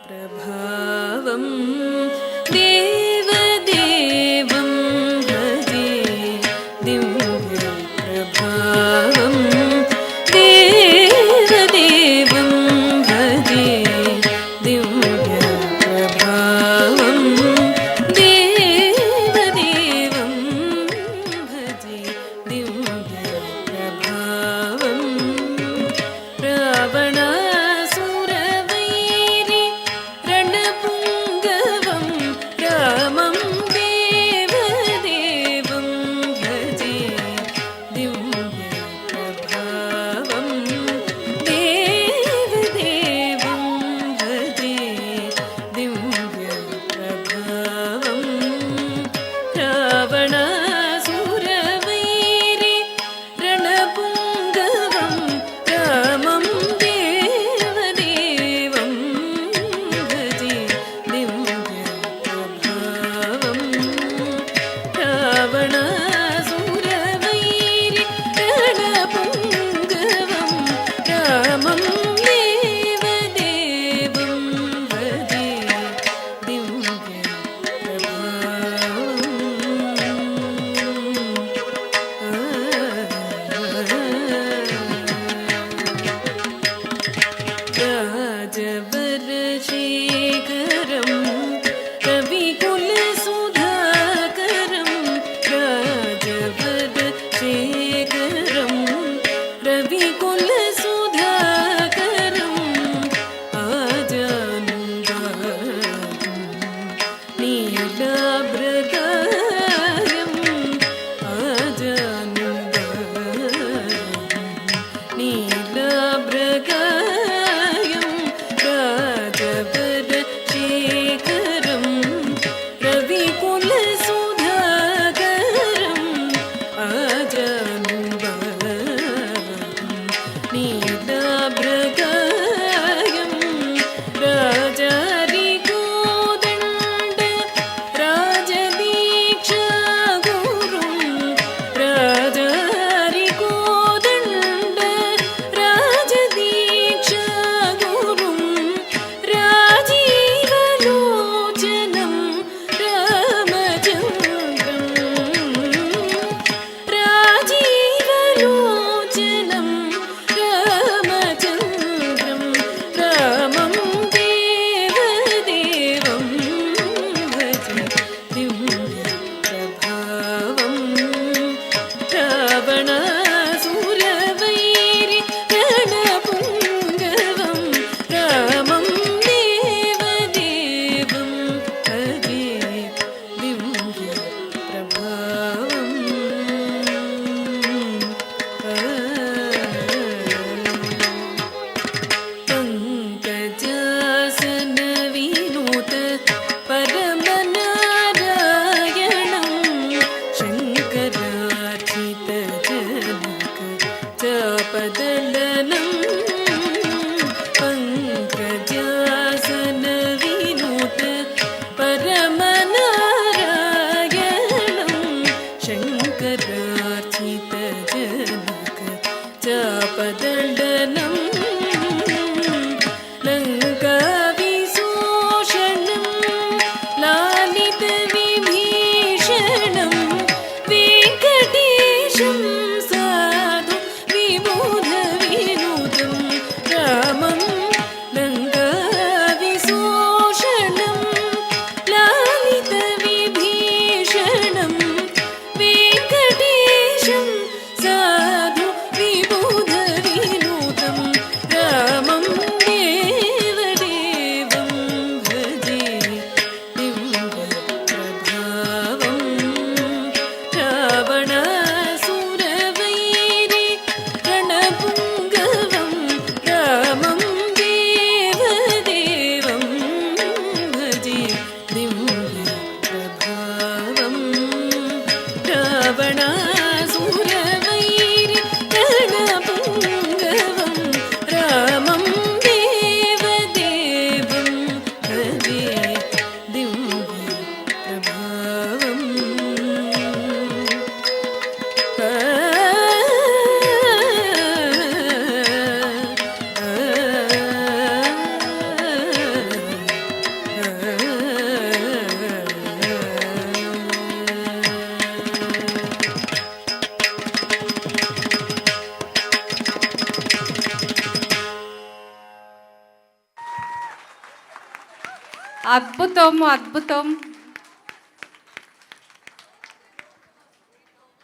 दिव्यप्रभावं देवदेवं भजे दिव्यप्रभावं देवदेवं भजे दिव्यप्रभावं देवदेवं भजे दिव्यप्रभावं रावणासुरवैरि रणपुङ्गवं रामं देवदेवं भजे दिव्यप्रभावं देवदेवं भजे दिव्यप्रभावं रावणासुरवैरि रणपुङ्गवं रामं देवदेवं भजे दिव्यप्रभावं रावणासुरवैरि रणपुङ्गवं रामं देवदेवं भजे राजवरशेखरं रविकुलसुधाकरं राजवरशेखरं रविकुलसुधाकरं आजानुबाहुं नीलाभ्रगायं आजानुबाहुं नीलाभ्रगायं राजवर అద్భుతం, అద్భుతం.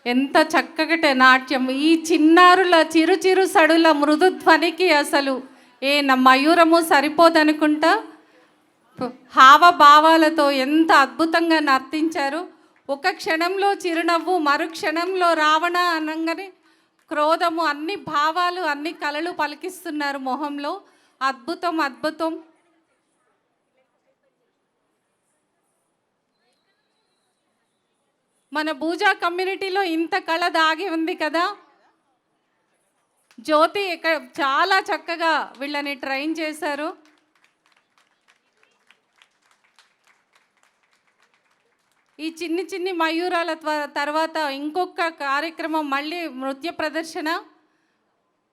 ఎంత చక్కగట నాట్యం. ఈ చిన్నారుల చిరు చిరు సడుల మృదుధ్వనికి అసలు మయూరము సరిపోదనుకుంటా. హావభావాలతో ఎంత అద్భుతంగా నర్తించారు. ఒక క్షణంలో చిరునవ్వు, మరు క్షణంలో రావణ అనగానే క్రోధము, అన్ని భావాలు, అన్ని కలలు పలికిస్తున్నారు మొహంలో. అద్భుతం, అద్భుతం. మన పూజా కమ్యూనిటీలో ఇంత కళ దాగి ఉంది కదా. జ్యోతి ఇక్కడ చాలా చక్కగా వీళ్ళని ట్రైన్ చేశారు. ఈ చిన్ని చిన్ని మయూరాల తర్వాత ఇంకొక కార్యక్రమం, మళ్ళీ నృత్య ప్రదర్శన.